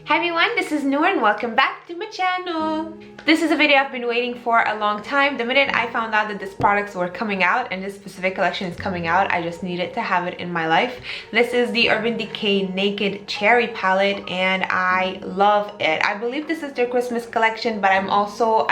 Hi everyone, this is Noor and welcome back to my channel. This is a video I've been waiting for a long time. The minute I found out that these products were coming out and this specific collection is coming out, I just needed to have it in my life. This is the Urban Decay Naked Cherry Palette and I love it. I believe this is their Christmas collection, but I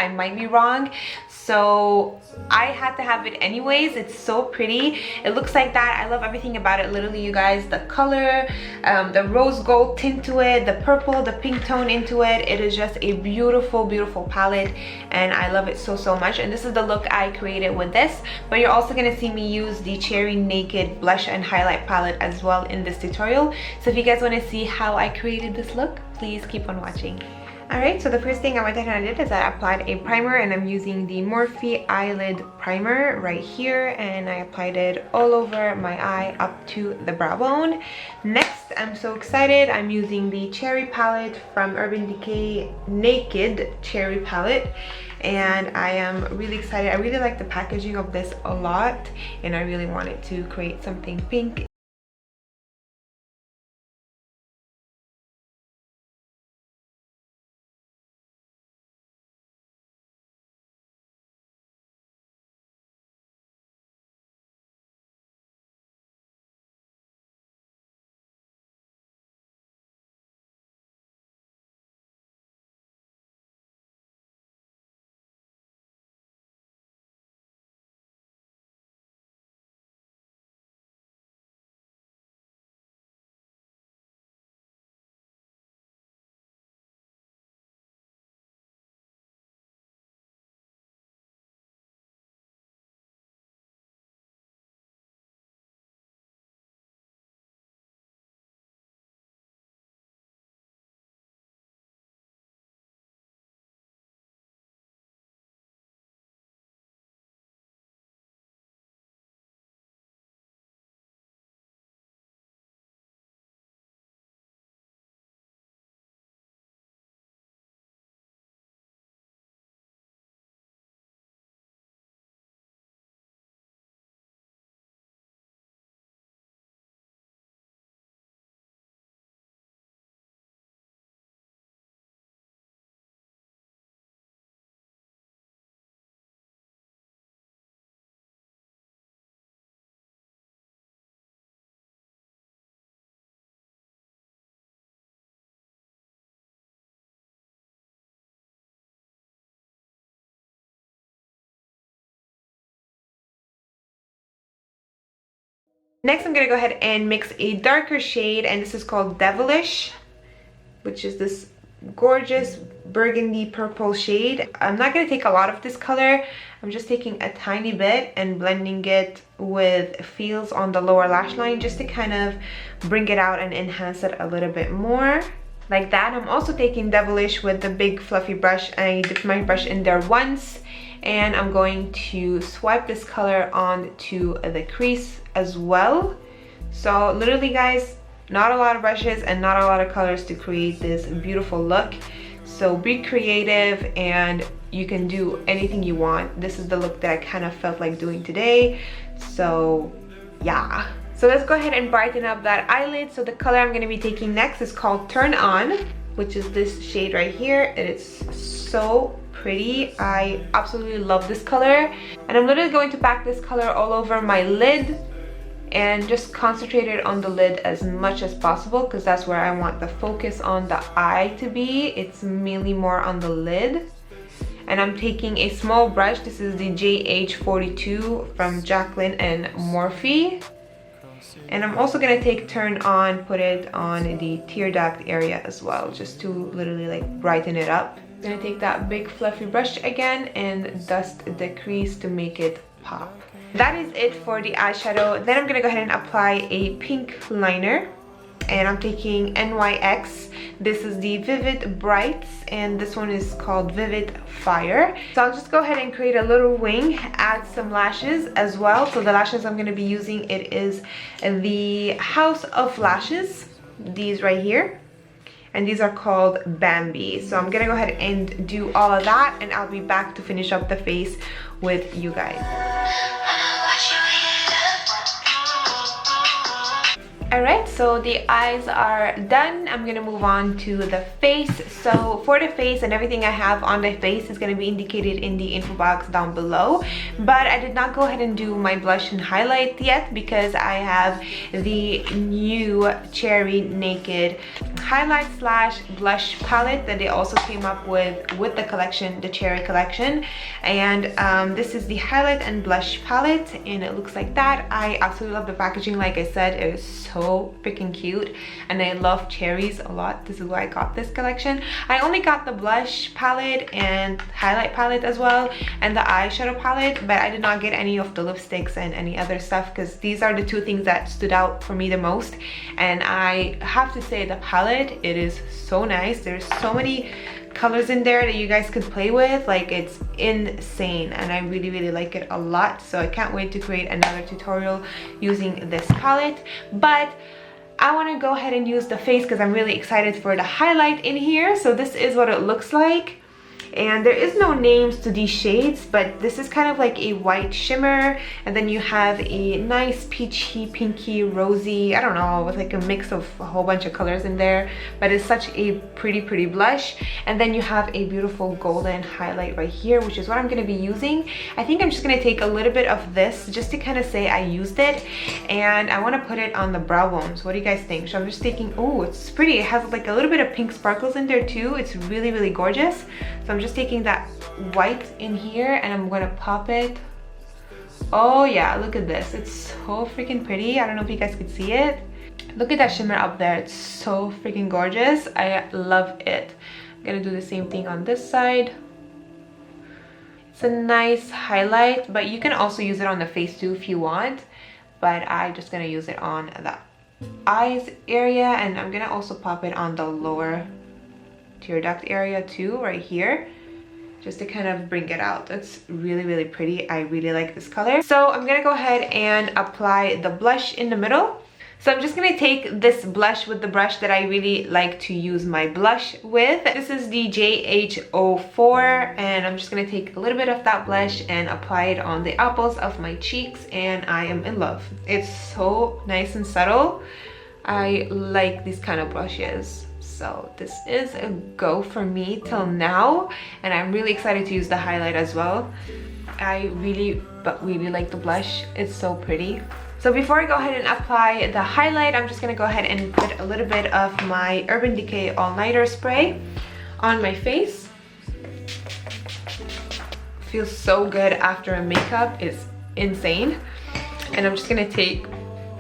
might be wrong. So I had to have it anyways. It's so pretty. It looks like that. I love everything about it. Literally, you guys, the color, the rose gold tint to it, the purple, the pink tone into it. It is just a beautiful, beautiful palette and I love it so, so much. And this is the look I created with this. But you're also going to see me use the Cherry Naked Blush and Highlight palette as well in this tutorial. So if you guys want to see how I created this look, please keep on watching. Alright, so the first thing I went ahead and did is I applied a primer and I'm using the Morphe Eyelid primer right here and I applied it all over my eye up to the brow bone. Next, I'm so excited, I'm using the Cherry palette from Urban Decay Naked Cherry palette and I am really excited. I really like the packaging of this a lot and I really wanted to create something pink. Next, I'm gonna go ahead and mix a darker shade, and this is called Devilish, which is this gorgeous burgundy purple shade. I'm not gonna take a lot of this color. I'm just taking a tiny bit and blending it with Feelz on the lower lash line just to kind of bring it out and enhance it a little bit more. Like that. I'm also taking Devilish with the big fluffy brush. I dipped my brush in there once and I'm going to swipe this color onto the crease as well. So literally guys, not a lot of brushes and not a lot of colors to create this beautiful look. So be creative and you can do anything you want. This is the look that I kind of felt like doing today. So yeah. So let's go ahead and brighten up that eyelid. So the color I'm going to be taking next is called Turn On, which is this shade right here. It is so pretty. I absolutely love this color. And I'm literally going to pack this color all over my lid and just concentrate it on the lid as much as possible because that's where I want the focus on the eye to be. It's mainly more on the lid. And I'm taking a small brush. This is the JH42 from Jaclyn and Morphe. And I'm also gonna take Turn On, put it on the tear duct area as well, just to literally like brighten it up. I'm gonna take that big fluffy brush again and dust the crease to make it pop. That is it for the eyeshadow. Then I'm gonna go ahead and apply a pink liner. And I'm taking NYX. This is the Vivid Brights and this one is called Vivid Fire. So I'll just go ahead and create a little wing, add some lashes as well. So the lashes I'm going to be using, it is the House of Lashes, these right here. And these are called Bambi. So I'm going to go ahead and do all of that and I'll be back to finish up the face with you guys. Alright, so the eyes are done. I'm gonna move on to the face. So for the face, and everything I have on the face is gonna be indicated in the info box down below. But I did not go ahead and do my blush and highlight yet because I have the new Cherry Naked highlight slash blush palette that they also came up with the collection, the Cherry collection. And this is the highlight and blush palette, and it looks like that. I absolutely love the packaging. Like I said, it is so freaking cute, and I love cherries a lot. This is why I got this collection. I only got the blush palette and highlight palette as well, and the eyeshadow palette, but I did not get any of the lipsticks and any other stuff because these are the two things that stood out for me the most. And I have to say, the palette, it is so nice. There's so many colors in there that you guys could play with. Like, it's insane, and I really like it a lot. So I can't wait to create another tutorial using this palette. But I want to go ahead and use the face because I'm really excited for the highlight in here. So this is what it looks like. And there is no names to these shades, but this is kind of like a white shimmer, and then you have a nice peachy, pinky, rosy, I don't know, with like a mix of a whole bunch of colors in there, but it's such a pretty blush. And then you have a beautiful golden highlight right here, which is what I'm going to be using. I think I'm just going to take a little bit of this just to kind of say I used it, and I want to put it on the brow bones. What do you guys think? So I'm just taking, oh, it's pretty. It has like a little bit of pink sparkles in there too. It's really gorgeous. So I'm just taking that white in here, and I'm gonna pop it. Oh yeah, look at this. It's so freaking pretty. I don't know if you guys could see it. Look at that shimmer up there. It's so freaking gorgeous. I love it. I'm gonna do the same thing on this side. It's a nice highlight, but you can also use it on the face too if you want, but I'm just gonna use it on the eyes area, and I'm gonna also pop it on the lower tear duct area too, right here, just to kind of bring it out. It's really pretty. I really like this color. So I'm gonna go ahead and apply the blush in the middle. So I'm just gonna take this blush with the brush that I really like to use my blush with. This is the JH04, and I'm just gonna take a little bit of that blush and apply it on the apples of my cheeks, and I am in love. It's so nice and subtle. I like these kind of blushes. So this is a go for me till now, and I'm really excited to use the highlight as well. I really like the blush. It's so pretty. So before I go ahead and apply the highlight, I'm just gonna go ahead and put a little bit of my Urban Decay All Nighter spray on my face. Feels so good after a makeup. It's insane. And I'm just gonna take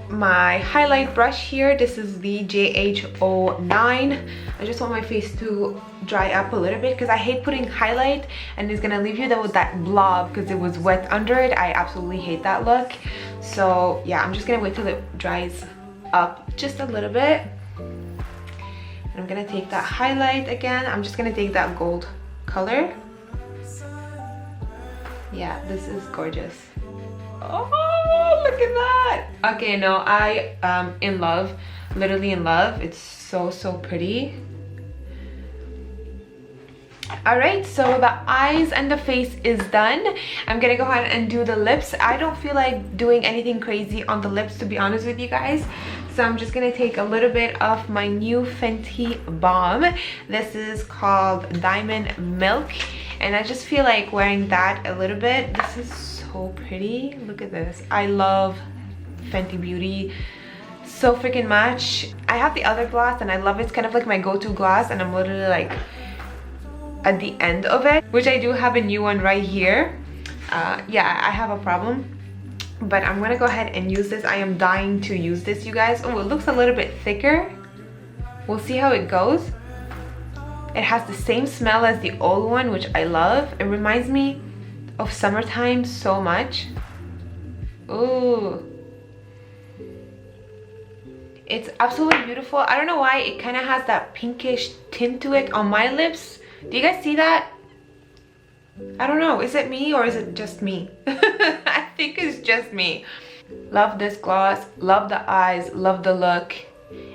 my highlight brush here. This is the JH09. I just want my face to dry up a little bit because I hate putting highlight and it's gonna leave you there with that blob because it was wet under it. I absolutely hate that look. So yeah, I'm just gonna wait till it dries up just a little bit, and I'm gonna take that highlight again. I'm just gonna take that gold color. Yeah, this is gorgeous. Oh, look at that. Okay, no, I am in love, literally in love. It's so pretty. All right, so the eyes and the face is done. I'm gonna go ahead and do the lips. I don't feel like doing anything crazy on the lips, to be honest with you guys. So I'm just gonna take a little bit of my new Fenty Balm. This is called Diamond Milk, and I just feel like wearing that a little bit. This is so pretty. Look at this. I love Fenty Beauty so freaking much. I have the other gloss and I love it. It's kind of like my go-to gloss, and I'm literally like at the end of it, which I do have a new one right here. Yeah, I have a problem, but I'm gonna go ahead and use this. I am dying to use this, you guys. Oh, it looks a little bit thicker. We'll see how it goes. It has the same smell as the old one, which I love. It reminds me of summertime so much. Ooh, it's absolutely beautiful. I don't know why it kind of has that pinkish tint to it on my lips. Do you guys see that? I don't know, is it me or is it just me? I think it's just me. Love this gloss, love the eyes, love the look.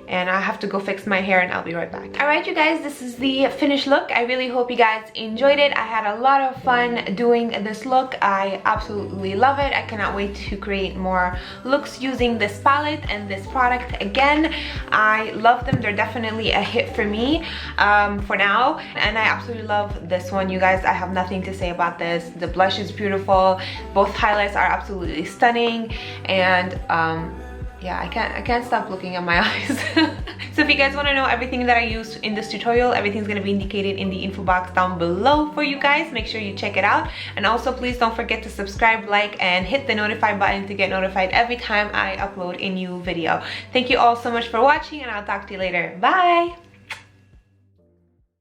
and I have to go fix my hair and I'll be right back. Alright you guys, this is the finished look. I really hope you guys enjoyed it. I had a lot of fun doing this look. I absolutely love it. I cannot wait to create more looks using this palette and this product again. I love them. They're definitely a hit for me for now, and I absolutely love this one, you guys. I have nothing to say about this. The blush is beautiful. Both highlights are absolutely stunning, and yeah, I can't stop looking at my eyes. So if you guys want to know everything that I used in this tutorial, everything's going to be indicated in the info box down below for you guys. Make sure you check it out, and also please don't forget to subscribe, like, and hit the notify button to get notified every time I upload a new video. Thank you all so much for watching, and I'll talk to you later. Bye.